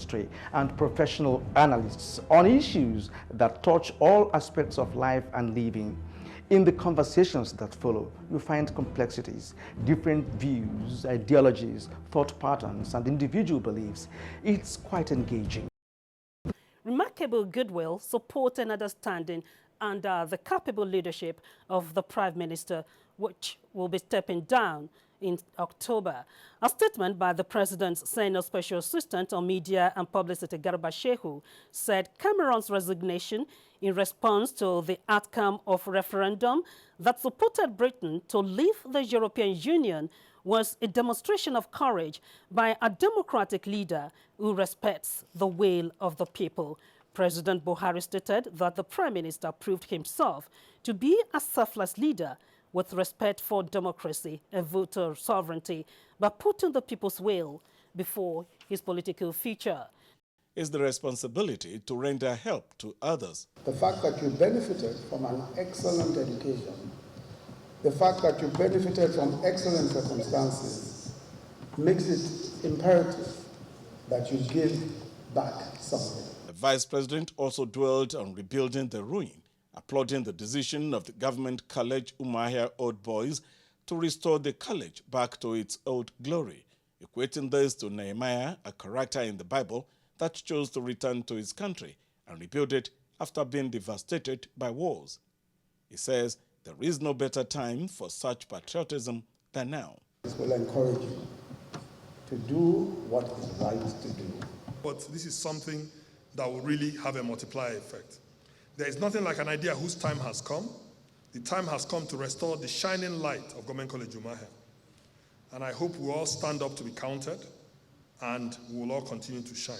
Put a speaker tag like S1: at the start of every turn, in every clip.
S1: industry and professional analysts on issues that touch all aspects of life and living. In the conversations that follow, you find complexities, different views, ideologies, thought patterns, and individual beliefs. It's quite engaging.
S2: Remarkable goodwill, support, and understanding under the capable leadership of the Prime Minister, which will be stepping down in October. A statement by the President's Senior Special Assistant on Media and Publicity, Garba Shehu, said Cameroon's resignation in response to the outcome of referendum that supported Britain to leave the European Union was a demonstration of courage by a democratic leader who respects the will of the people. President Buhari stated that the Prime Minister proved himself to be a selfless leader with respect for democracy and voter sovereignty by putting the people's will before his political future.
S3: It's the responsibility to render help to others.
S4: The fact that you benefited from an excellent education, the fact that you benefited from excellent circumstances, makes it imperative that you give back something.
S3: The Vice President also dwelled on rebuilding the ruin, applauding the decision of the government college Umuahia Old Boys to restore the college back to its old glory, equating this to Nehemiah, a character in the Bible that chose to return to his country and rebuild it after being devastated by wars. He says there is no better time for such patriotism than now.
S4: This will encourage you to do what is right to do.
S5: But this is something that will really have a multiplier effect. There is nothing like an idea whose time has come. The time has come to restore the shining light of Government College Umuahia. And I hope we all stand up to be counted and we will all continue to shine.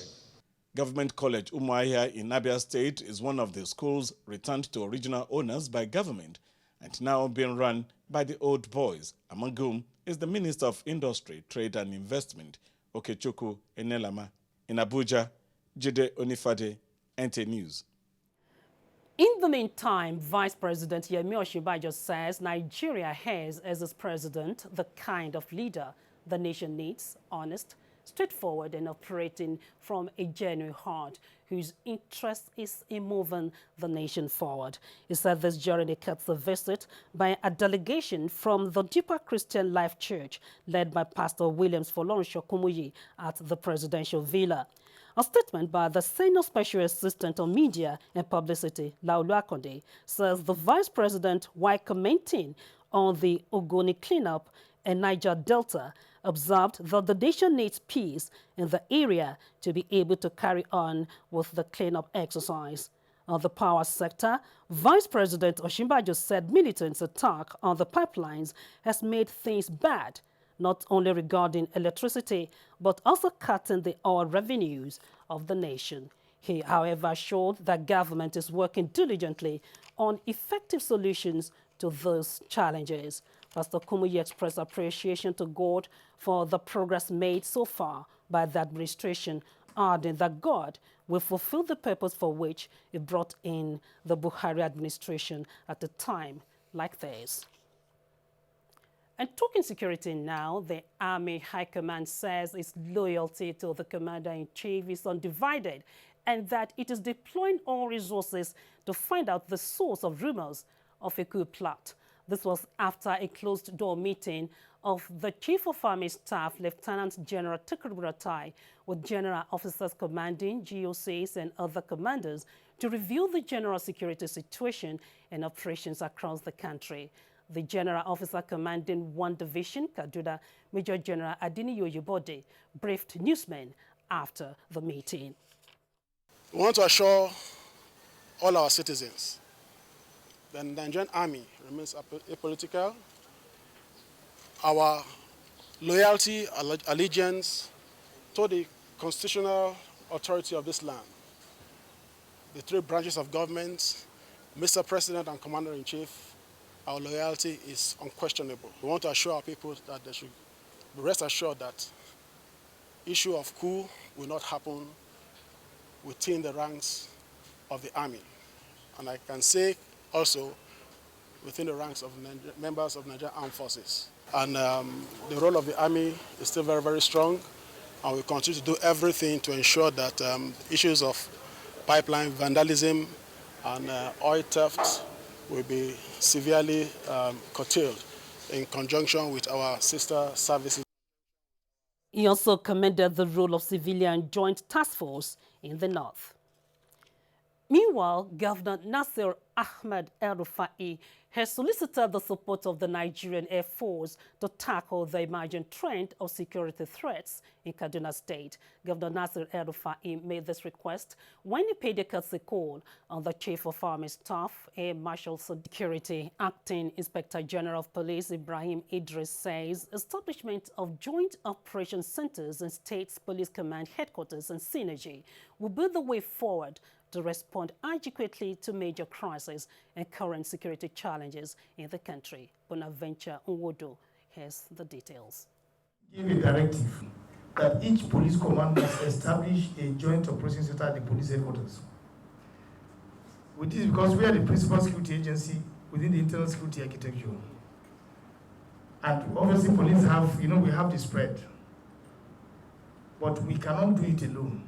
S3: Government College Umuahia in Abia State is one of the schools returned to original owners by government and now being run by the old boys, among whom is the Minister of Industry, Trade and Investment, Okechukwu Enelama. In Abuja, Jide Onifade, NTA News.
S2: In the meantime, Vice President Yemi Osinbajo says Nigeria has, as its president, the kind of leader the nation needs: honest, straightforward, and operating from a genuine heart, whose interest is in moving the nation forward. He said this during a courtesy visit by a delegation from the Deeper Christian Life Church, led by Pastor Williams Folorunsho Kumuyi at the presidential villa. A statement by the Senior Special Assistant on Media and Publicity, Laolu Akonde, says the Vice President, while commenting on the Ogoni cleanup and Niger Delta, observed that the nation needs peace in the area to be able to carry on with the cleanup exercise. On the power sector, Vice President Osinbajo said militants' attack on the pipelines has made things bad, not only regarding electricity, but also cutting the oil revenues of the nation. He, however, assured that government is working diligently on effective solutions to those challenges. Pastor Kumuyi expressed appreciation to God for the progress made so far by the administration, adding that God will fulfill the purpose for which it brought in the Buhari administration at a time like this. And talking security now, the Army High Command says its loyalty to the Commander-in-Chief is undivided and that it is deploying all resources to find out the source of rumors of a coup plot. This was after a closed-door meeting of the Chief of Army Staff, Lieutenant General Tukur Buratai, with general officers commanding GOCs and other commanders to review the general security situation and operations across the country. The general officer commanding 1 Division, Kaduna, Major General Adini Yoyubode, briefed newsmen after the meeting.
S6: We want to assure all our citizens that the Nigerian Army remains apolitical. Our loyalty, allegiance to the constitutional authority of this land, the 3 branches of government, Mr. President and Commander-in-Chief, our loyalty is unquestionable. We want to assure our people that they should be rest assured that issue of coup will not happen within the ranks of the Army. And I can say also within the ranks of members of Nigerian Armed Forces. And the role of the Army is still very, very strong. and we continue to do everything to ensure that issues of pipeline vandalism and oil theft will be severely curtailed in conjunction with our sister services.
S2: He also commended the role of civilian joint task force in the north. Meanwhile, Governor Nasir Ahmed El-Rufai has solicited the support of the Nigerian Air Force to tackle the emerging trend of security threats in Kaduna State. Governor Nasir El-Rufai made this request when he paid a courtesy call on the Chief of Army Staff, Air Marshal Security. Acting Inspector General of Police Ibrahim Idris says establishment of joint operation centers in State's Police Command headquarters and synergy will be the way forward to respond adequately to major crises and current security challenges in the country. Bonaventure Nwodo has the details.
S7: Give a directive that each police command must establish a joint operation center at the police headquarters. With this, because we are the principal security agency within the internal security architecture. And obviously police have, we have the spread. But we cannot do it alone.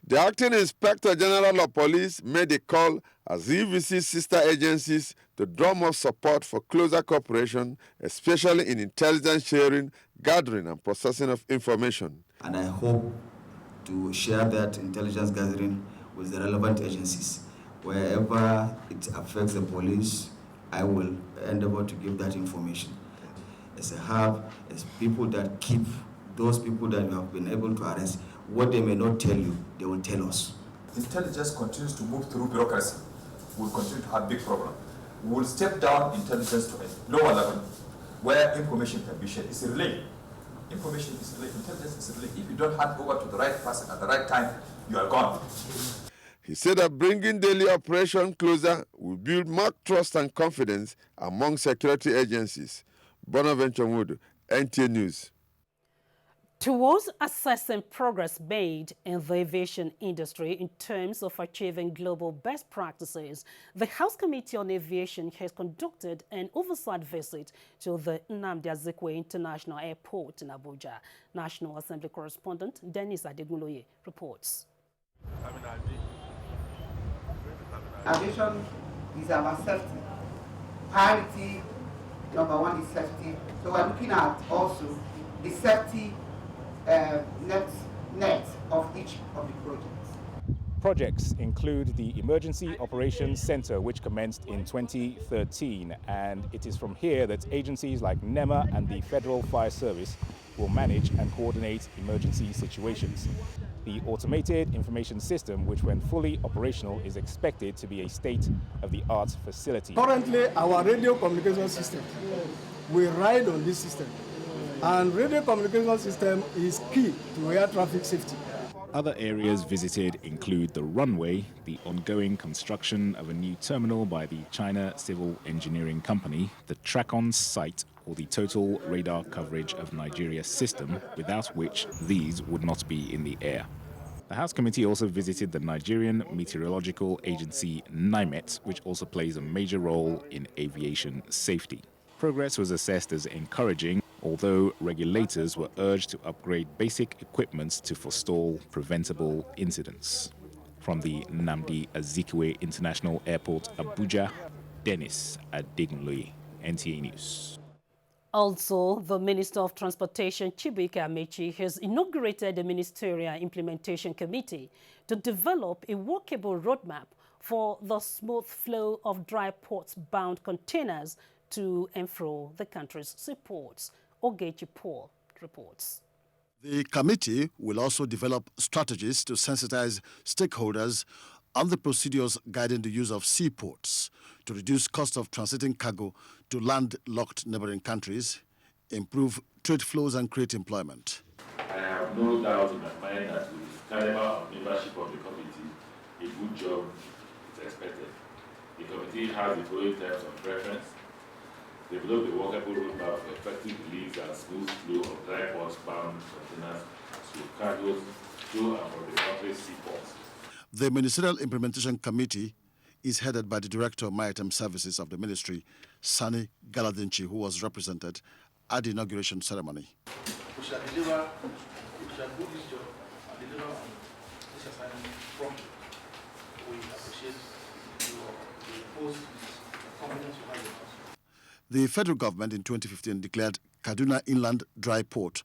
S8: The Acting Inspector General of Police made a call as he visits sister agencies to drum up support for closer cooperation, especially in intelligence sharing, gathering and processing of information.
S9: And I hope to share that intelligence gathering with the relevant agencies. Wherever it affects the police, I will endeavor to give that information. As a hub, as people that keep those people that you have been able to arrest, what they may not tell you, they will tell us.
S10: Intelligence continues to move through bureaucracy. We'll continue to have big problems. We will step down intelligence to a lower level where information can be shared. It's a relay. Information is a relay. Intelligence is a relay. If you don't hand over to the right person at the right time, you are gone.
S8: He said that bringing daily operation closer will build more trust and confidence among security agencies. Bonaventure Nwodo, NTA News.
S2: Towards assessing progress made in the aviation industry in terms of achieving global best practices, the House Committee on Aviation has conducted an oversight visit to the Nnamdi Azikiwe International Airport in Abuja. National Assembly correspondent Dennis Adegunloye reports.
S11: Aviation is about safety. Priority number one is safety. So we're looking at also the safety net of each of the projects.
S12: Projects include the Emergency Operations Center, which commenced in 2013, and it is from here that agencies like NEMA and the Federal Fire Service will manage and coordinate emergency situations. The automated information system, which when fully operational, is expected to be a state-of-the-art facility.
S13: Currently, our radio communication system, we ride on this system. And radio communication system is key to air traffic safety.
S12: Other areas visited include the runway, the ongoing construction of a new terminal by the China Civil Engineering Company, the track-on site, or the total radar coverage of Nigeria's system, without which these would not be in the air. The House Committee also visited the Nigerian Meteorological Agency, NIMET, which also plays a major role in aviation safety. Progress was assessed as encouraging, although regulators were urged to upgrade basic equipment to forestall preventable incidents. From the Nnamdi Azikiwe International Airport, Abuja, Dennis Adegunloye, NTA News.
S2: Also, the Minister of Transportation, Chibuike Amechi, has inaugurated a Ministerial Implementation Committee to develop a workable roadmap for the smooth flow of dry ports-bound containers to and fro the country's seaports. Ogechi Paul reports.
S14: The committee will also develop strategies to sensitize stakeholders on the procedures guiding the use of seaports to reduce cost of transiting cargo to landlocked neighboring countries, improve trade flows and create employment.
S15: I have no doubt in my mind that with caliber of membership of the committee, a good job is expected. The committee has the following terms of reference: develop a workable roadmap for effective release and smooth flow of dry ports-bound containers to cargoes to and from the country's seaports.
S14: The Ministerial Implementation Committee is headed by the Director of Maritime Services of the Ministry, Sani Galadinchi, who was represented at the inauguration ceremony.
S16: We shall deliver shall do this job and deliver on this assignment promptly. We appreciate the post confidence you have in us.
S14: The federal government in 2015 declared Kaduna Inland Dry Port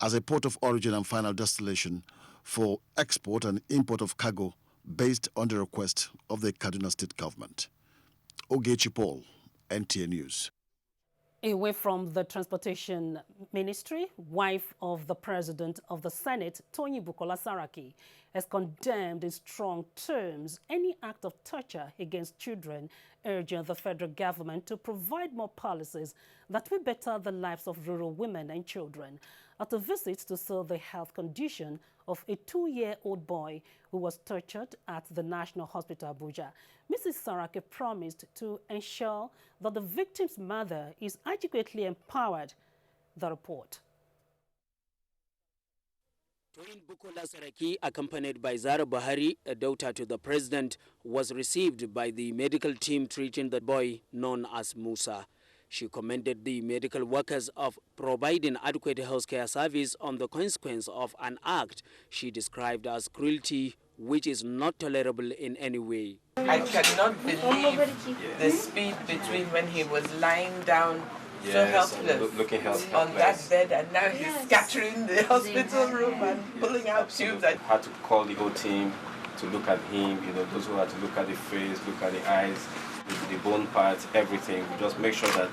S14: as a port of origin and final destination for export and import of cargo based on the request of the Kaduna State government. Ogechi Paul, NTA News.
S2: Away from the Transportation Ministry, wife of the President of the Senate, Toyin Bukola Saraki, has condemned in strong terms any act of torture against children, urging the federal government to provide more policies that will better the lives of rural women and children. At a visit to see the health condition of a 2-year-old boy who was tortured at the National Hospital Abuja, Mrs. Saraki promised to ensure that the victim's mother is adequately empowered. The report.
S17: Toyin Bukola Saraki, accompanied by Zara Bahari, a daughter to the president, was received by the medical team treating the boy known as Musa. She commended the medical workers of providing adequate healthcare service on the consequence of an act she described as cruelty, which is not tolerable in any way.
S18: I cannot believe the speed between when he was lying down so helpless,
S19: looking helpless
S18: on that bed, and now he's scattering the hospital room and pulling out tubes.
S19: I had to call the whole team to look at him, those who had to look at the face, look at the eyes, the bone parts, everything. We just make sure that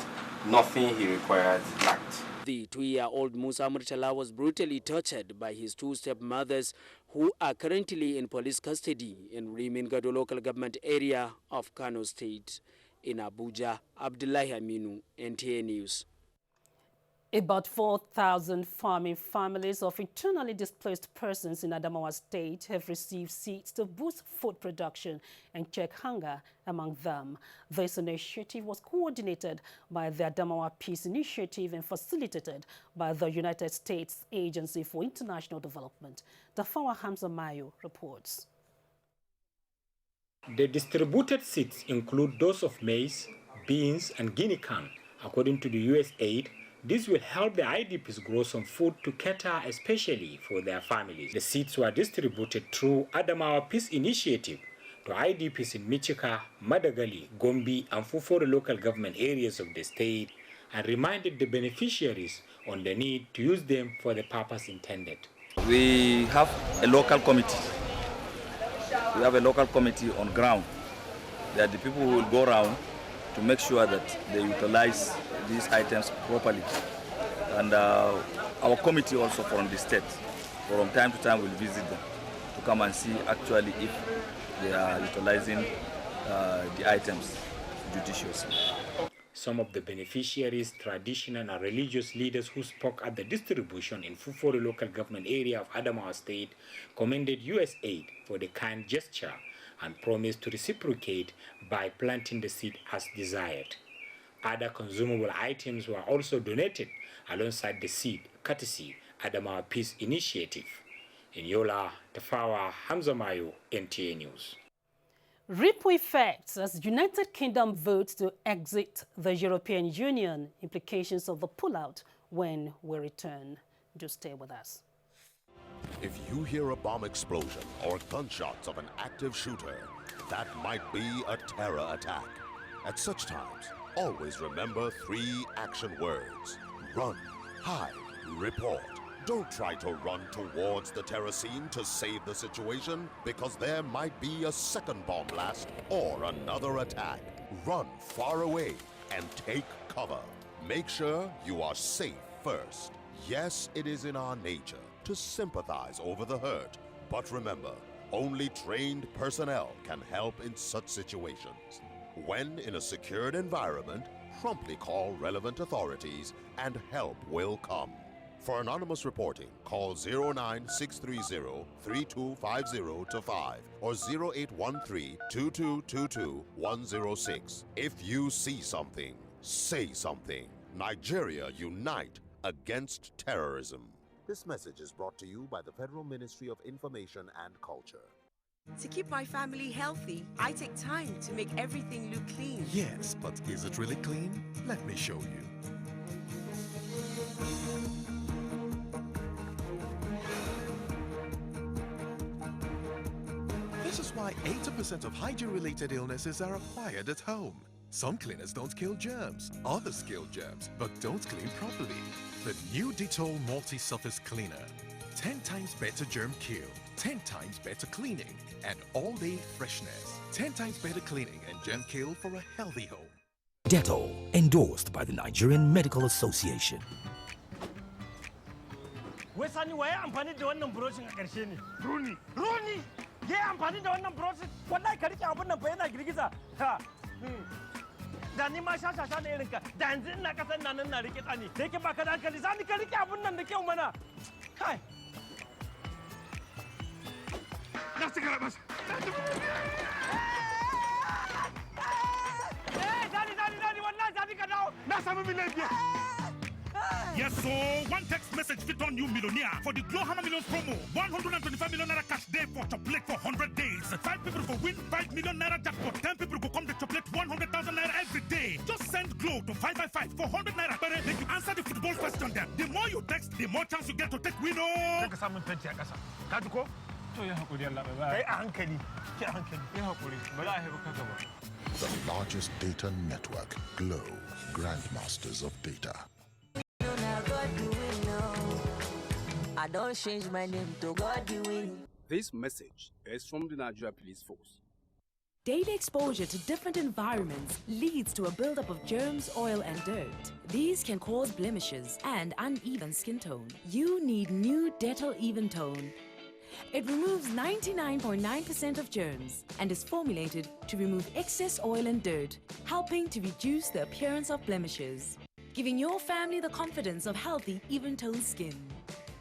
S19: nothing he required lacked.
S17: The 2-year-old Musa Murtala was brutally tortured by his 2 stepmothers who are currently in police custody in Rimingado local government area of Kano State. In Abuja, Abdullahi Aminu, NTA News.
S2: About 4,000 farming families of internally displaced persons in Adamawa State have received seeds to boost food production and check hunger among them. This initiative was coordinated by the Adamawa Peace Initiative and facilitated by the United States Agency for International Development. Dafawa Hamza Mayo reports.
S20: The distributed seeds include those of maize, beans, and guinea corn. According to the USAID, this will help the IDPs grow some food to cater especially for their families. The seeds were distributed through Adamawa Peace Initiative to IDPs in Michika, Madagali, Gombe, and Fufore local government areas of the state and reminded the beneficiaries on the need to use them for the purpose intended.
S21: We have a local committee. We have a local committee on ground. They are the people who will go around to make sure that they utilize these items properly. And our committee also from the state, from time to time, will visit them to come and see actually if they are utilizing the items judiciously.
S20: Some of the beneficiaries, traditional and religious leaders who spoke at the distribution in Fufore local government area of Adamawa State commended USAID for the kind gesture and promised to reciprocate by planting the seed as desired. Other consumable items were also donated alongside the seed, courtesy Adamawa Peace Initiative. In Yola, Tafawa Hamza Mayo, NTA News.
S2: Ripple effects as United Kingdom votes to exit the European Union. Implications of the pullout when we return. Do stay with us.
S22: If you hear a bomb explosion or gunshots of an active shooter, that might be a terror attack. At such times, always remember 3 action words: run, hide, report. Don't try to run towards the terror scene to save the situation, because there might be a second bomb blast or another attack. Run far away and take cover. Make sure you are safe first. Yes, it is in our nature to sympathize over the hurt, but remember, only trained personnel can help in such situations. When in a secured environment, promptly call relevant authorities and help will come. For anonymous reporting, call 09630-3250-5 or 0813-2222-106. If you see something, say something. Nigeria unite against terrorism. This message is brought to you by the Federal Ministry of Information and Culture.
S23: To keep my family healthy, I take time to make everything look clean.
S24: Yes, but is it really clean? Let me show you. This is why 80% of hygiene-related illnesses are acquired at home. Some cleaners don't kill germs, others kill germs, but don't clean properly. The new Dettol Multi-Surface Cleaner. 10 times better germ kill, 10 times better cleaning, and all-day freshness. 10 times better cleaning and germ kill for a healthy home.
S1: Dettol, endorsed by the Nigerian Medical Association.
S3: Wai Sani waye amfani da wannan broshin a ƙarshe ne? Runi. Runi? Ya amfani da wannan broshin? Wallahi ka rike abun nan fa yana girgiza. Ha. Da ni ma shashasha ne irinka. Da yanzu ina kasan nan na rike tsani. Da yake baka da hankali, Sani ka rike abun nan da kyau mana. Kai. Na sigara masa. Sani, wallahi Sani ka dawo. Na samu miliyan biyar.
S4: Yes, so one text message fit on you millionaire for the Glow Hammer Millions promo. 125 million naira cash day for chocolate for 100 days. 5 people go win 5 million naira jackpot. 10 people go come to chocolate 100,000 naira every day. Just send Glow to 555 for 100 naira. But make you answer the football question then. The more you text, the more chance you get to take win. Oh.
S24: The largest data network, Glow, grandmasters of data.
S5: I don't change my name to God be winning.
S25: This message is from the Nigeria Police Force.
S26: Daily exposure to different environments leads to a buildup of germs, oil, and dirt. These can cause blemishes and uneven skin tone. You need new Dettol Even Tone. It removes 99.9% of germs and is formulated to remove excess oil and dirt, helping to reduce the appearance of blemishes, giving your family the confidence of healthy, even-toned skin.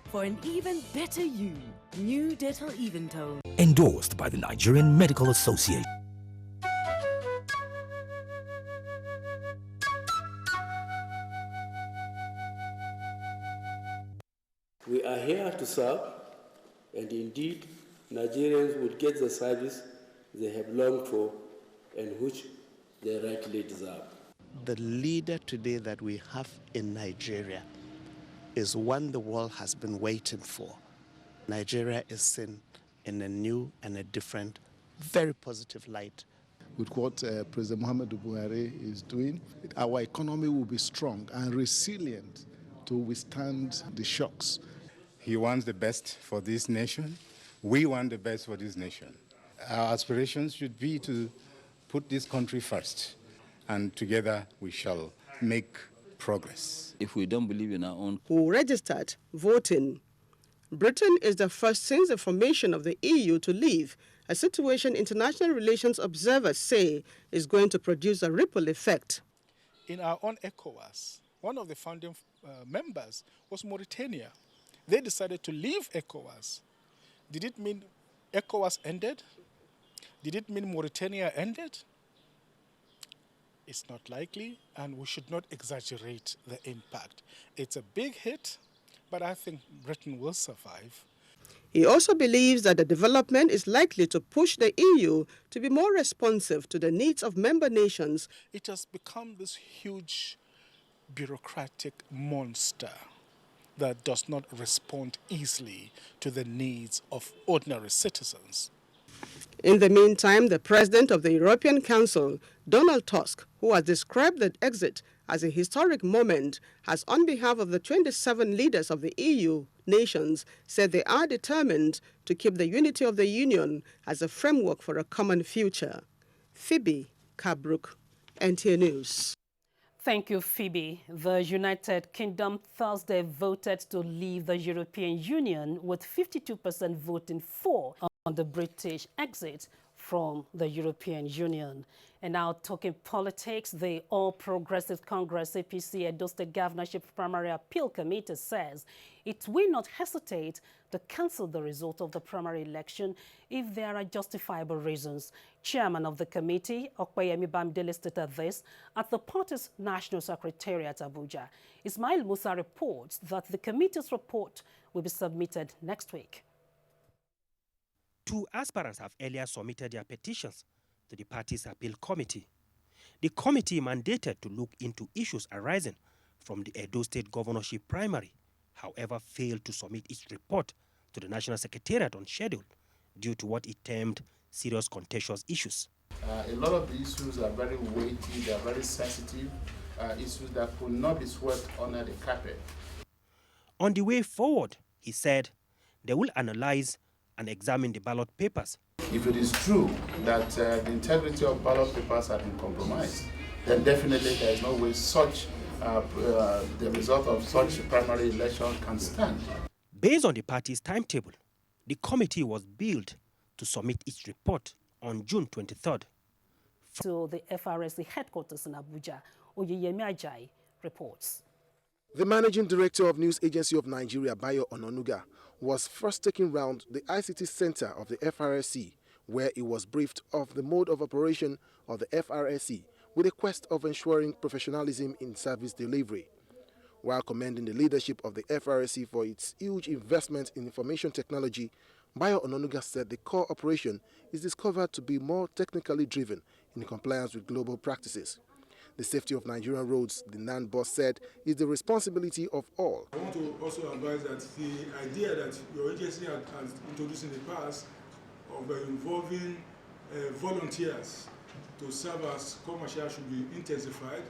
S26: For an even better you, new Dettol Even Tone.
S1: Endorsed by the Nigerian Medical Association.
S27: We are here to serve, and indeed, Nigerians will get the service they have longed for and which they rightly deserve.
S28: The leader today that we have in Nigeria is one the world has been waiting for. Nigeria is seen in a new and a different, very positive light.
S29: With what President Muhammadu Buhari is doing, our economy will be strong and resilient to withstand the shocks.
S30: He wants the best for this nation. We want the best for this nation. Our aspirations should be to put this country first, and together we shall make progress.
S31: If we don't believe in our own...
S32: Who registered voting. Britain is the first since the formation of the EU to leave, a situation international relations observers say is going to produce a ripple effect.
S6: In our own ECOWAS, one of the founding members was Mauritania. They decided to leave ECOWAS. Did it mean ECOWAS ended? Did it mean Mauritania ended? It's not likely, and we should not exaggerate the impact. It's a big hit, but I think Britain will survive.
S32: He also believes that the development is likely to push the EU to be more responsive to the needs of member nations.
S6: It has become this huge bureaucratic monster that does not respond easily to the needs of ordinary citizens.
S32: In the meantime, the president of the European Council, Donald Tusk, who has described the exit as a historic moment, has, on behalf of the 27 leaders of the EU nations, said they are determined to keep the unity of the Union as a framework for a common future. Phoebe Kabruk, NTA News.
S2: Thank you, Phoebe. The United Kingdom Thursday voted to leave the European Union with 52% voting for on the British exit from the European Union. And now talking politics, the All Progressive Congress APC Edo State Governorship Primary Appeal Committee says it will not hesitate to cancel the result of the primary election if there are justifiable reasons. Chairman of the committee, Okpeyemi Bamidele, stated this at the party's National Secretariat at Abuja. Ismail Musa reports that the committee's report will be submitted next week.
S33: 2 aspirants have earlier submitted their petitions to the party's appeal committee. The committee mandated to look into issues arising from the Edo State governorship primary, however, failed to submit its report to the National Secretariat on schedule due to what it termed serious contentious issues.
S29: A lot of the issues are very weighty, they are very sensitive, issues that could not be swept under the carpet.
S33: On the way forward, he said, they will analyze and examine the ballot papers.
S29: If it is true that the integrity of ballot papers have been compromised, then definitely there is no way such the result of such primary election can stand.
S33: Based on the party's timetable, the committee was billed to submit its report on June 23rd.
S2: To the FRSC headquarters in Abuja, Oyeyemi Ajayi reports.
S6: The managing director of News Agency of Nigeria, Bayo Ononuga, was first taken round the ICT center of the FRSC, where he was briefed of the mode of operation of the FRSC with a quest of ensuring professionalism in service delivery. While commending the leadership of the FRSC for its huge investment in information technology, Bayo Ononuga said the core operation is discovered to be more technically driven in compliance with global practices. The safety of Nigerian roads, the NAN boss said, is the responsibility of all.
S7: I want to also advise that the idea that your agency has introduced in the past of involving volunteers to serve as commercial should be intensified.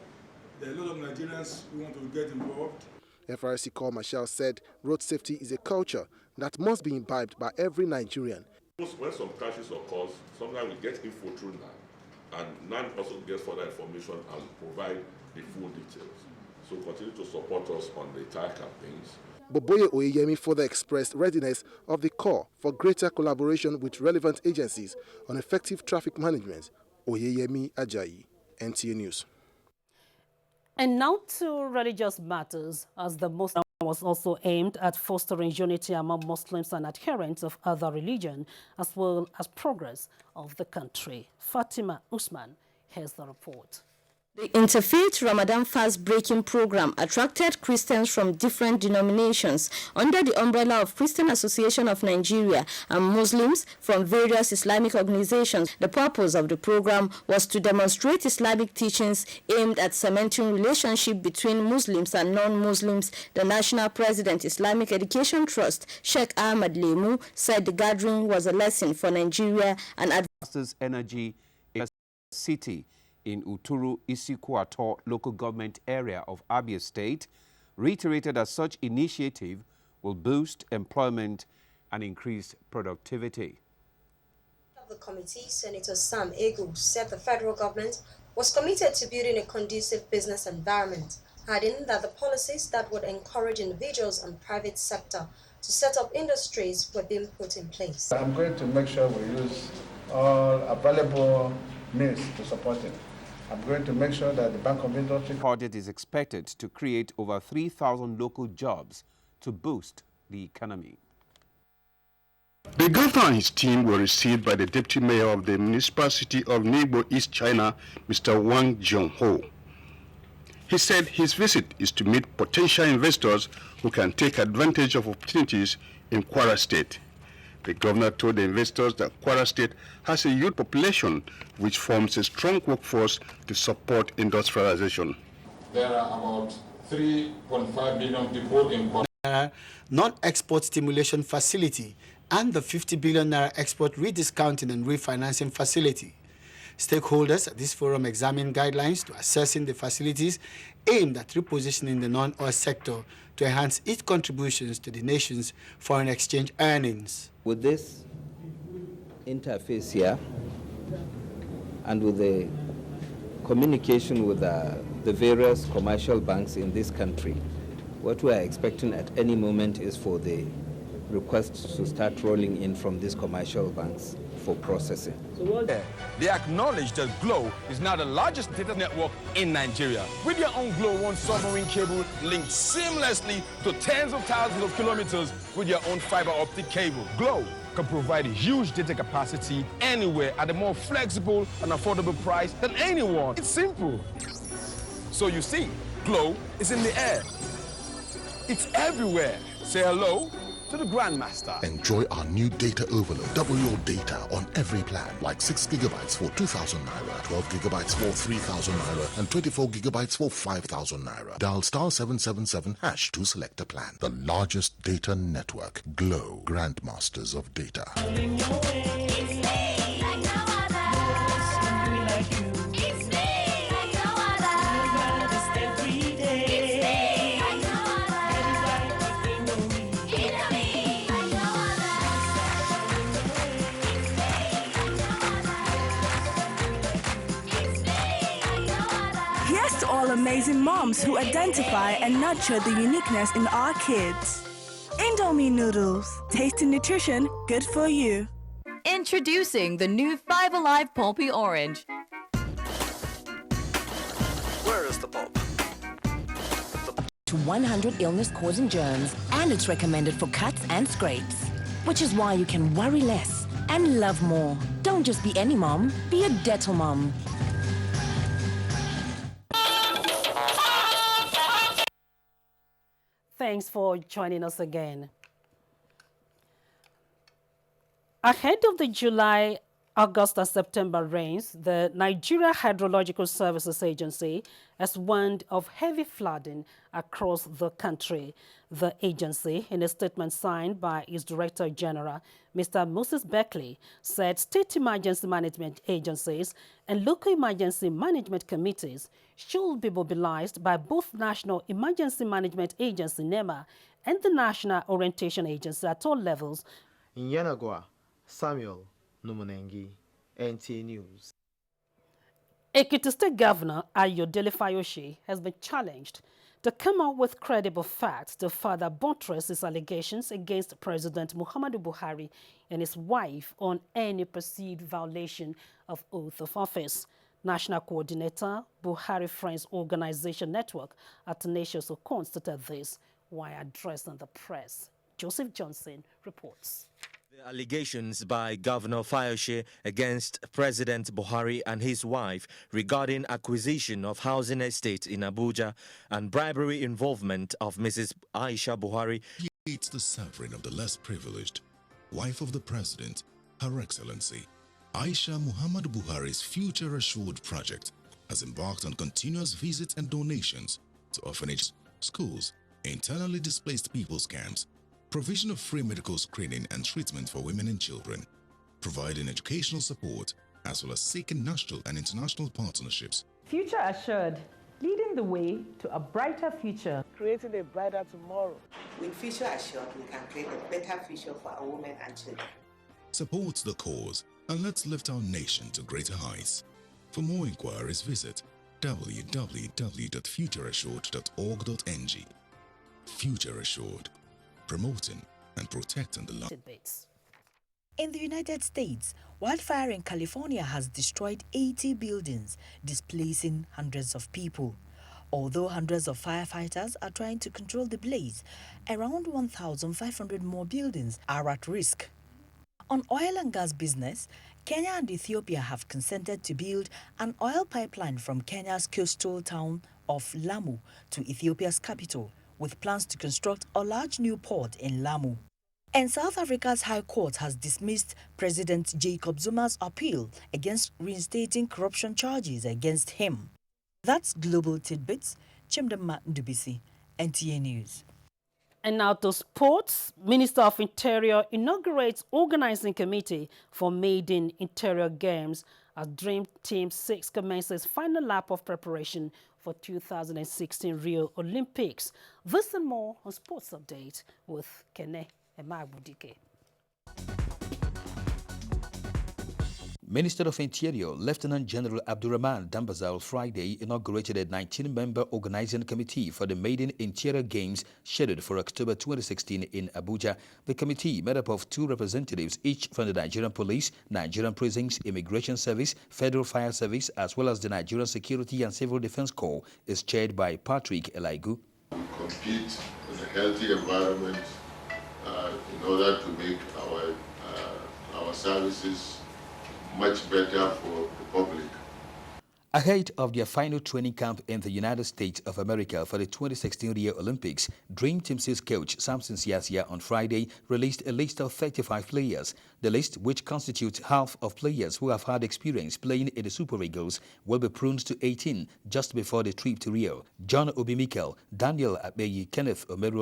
S7: There are a lot of Nigerians who want to get involved.
S6: FRSC Corps Marshal said road safety is a culture that must be imbibed by every Nigerian.
S8: When some crashes occurs, sometimes we get info through NAN, and NAN also gets further information and provide the full details. So continue to support us on the entire campaigns.
S6: Boboye Oyeyemi further expressed readiness of the Corps for greater collaboration with relevant agencies on effective traffic management. Oyeyemi Ajayi, NTA News.
S2: And now to religious matters, as the Muslim was also aimed at fostering unity among Muslims and adherents of other religions, as well as progress of the country. Fatima Usman has the report.
S9: The Interfaith Ramadan fast-breaking program attracted Christians from different denominations under the umbrella of Christian Association of Nigeria and Muslims from various Islamic organizations. The purpose of the program was to demonstrate Islamic teachings aimed at cementing relationship between Muslims and non-Muslims. The National President, Islamic Education Trust, Sheikh Ahmad Lemu, said the gathering was a lesson for Nigeria and
S10: Masters Energy in a city in Uturu Isikuato local government area of Abia State, reiterated that such initiative will boost employment and increase productivity.
S11: Of the committee, Senator Sam Egu said the federal government was committed to building a conducive business environment, adding that the policies that would encourage individuals and private sector to set up industries were being put in place.
S29: I'm going to make sure we use all available means to support it. I'm going to make sure that the Bank of Industry
S10: project is expected to create over 3,000 local jobs to boost the economy.
S12: The governor and his team were received by the deputy mayor of the municipal city of Ningbo, East China, Mr. Wang Jianho. He said his visit is to meet potential investors who can take advantage of opportunities in Kwara State. The governor told the investors that Kwara State has a youth population which forms a strong workforce to support industrialization.
S13: There are about 3.5 million people in Kwara.
S14: Non-export stimulation facility and the 50 billion naira export rediscounting and refinancing facility. Stakeholders at this forum examined guidelines to assessing the facilities aimed at repositioning the non-oil sector to enhance its contributions to the nation's foreign exchange earnings.
S15: With this interface here and with the communication with the various commercial banks in this country, what we are expecting at any moment is for the requests to start rolling in from these commercial banks for processing.
S16: They acknowledge that Glo is now the largest data network in Nigeria. With their own Glo One submarine cable linked seamlessly to tens of thousands of kilometers with their own fiber optic cable, Glo can provide a huge data capacity anywhere at a more flexible and affordable price than anyone. It's simple. So you see, Glo is in the air. It's everywhere. Say hello to the Grandmaster.
S22: Enjoy our new data overload. Double your data on every plan, like 6 gigabytes for 2,000 naira, 12 gigabytes for 3,000 naira, and 24 gigabytes for 5,000 naira. Dial *777# to select a plan. The largest data network. Glo, Grandmasters of Data.
S3: all amazing moms who identify and nurture the uniqueness in our kids. Indomie noodles, tasty nutrition, good for you.
S4: Introducing the new 5 Alive Pulpy Orange.
S5: Where is the pulp?
S17: To 100 illness-causing germs, and it's recommended for cuts and scrapes. Which is why you can worry less and love more. Don't just be any mom, be a Dettol mom.
S2: Thanks for joining us again. Ahead of the July, August and September rains, the Nigeria Hydrological Services Agency has warned of heavy flooding across the country. The agency, in a statement signed by its Director General, Mr. Moses Beckley, said state emergency management agencies and local emergency management committees should be mobilized by both National Emergency Management Agency, NEMA, and the National Orientation Agency at all levels.
S18: In Yanagwa, Samuel Numunengi, NTA News.
S2: Ekiti State Governor Ayodele Fayose has been challenged to come up with credible facts to further buttress his allegations against President Muhammadu Buhari and his wife on any perceived violation of oath of office. National Coordinator, Buhari Friends Organization Network, Athanasius Okon stated this while addressing the press. Joseph Johnson reports.
S19: The allegations by Governor Fayose against President Buhari and his wife regarding acquisition of housing estate in Abuja and bribery involvement of Mrs. Aisha Buhari.
S20: It's the sovereign of the less privileged, wife of the president, Her Excellency. Aisha Muhammad Buhari's Future Assured project has embarked on continuous visits and donations to orphanages, schools, internally displaced people's camps, provision of free medical screening and treatment for women and children, providing educational support, as well as seeking national and international partnerships.
S21: Future Assured, leading the way to a brighter future.
S23: Creating a brighter tomorrow.
S24: With Future Assured, we can create a better future for our women and children.
S20: Support the cause and let's lift our nation to greater heights. For more inquiries, visit www.futureassured.org.ng. Future Assured, promoting and protecting the land.
S17: In the United States, wildfire in California has destroyed 80 buildings, displacing hundreds of people. Although hundreds of firefighters are trying to control the blaze, around 1,500 more buildings are at risk. On oil and gas business, Kenya and Ethiopia have consented to build an oil pipeline from Kenya's coastal town of Lamu to Ethiopia's capital, with plans to construct a large new port in Lamu. And South Africa's High Court has dismissed President Jacob Zuma's appeal against reinstating corruption charges against him. That's Global Tidbits. Chimdama Ndubisi, NTA News.
S2: And now to sports. Minister of Interior inaugurates organizing committee for maiden Interior Games as Dream Team 6 commences final lap of preparation for 2016 Rio Olympics. This and more on Sports Update with Kene Emabudike.
S1: Minister of Interior, Lieutenant General Abdurrahman Dambazal, Friday inaugurated a 19-member organizing committee for the maiden Interior Games scheduled for October 2016 in Abuja. The committee, made up of 2 representatives, each from the Nigerian Police, Nigerian Prisons, Immigration Service, Federal Fire Service, as well as the Nigerian Security and Civil Defense Corps, is chaired by Patrick Elaigu.
S25: We compete in a healthy environment in order to make our services much better for the public.
S1: Ahead of their final training camp in the United States of America for the 2016 Rio Olympics, Dream Team 6 coach Samson Siasia on Friday released a list of 35 players. The list, which constitutes half of players who have had experience playing in the Super Eagles, will be pruned to 18 just before the trip to Rio. John Obi Mikel, Daniel Abeyi, Kenneth Omeruo,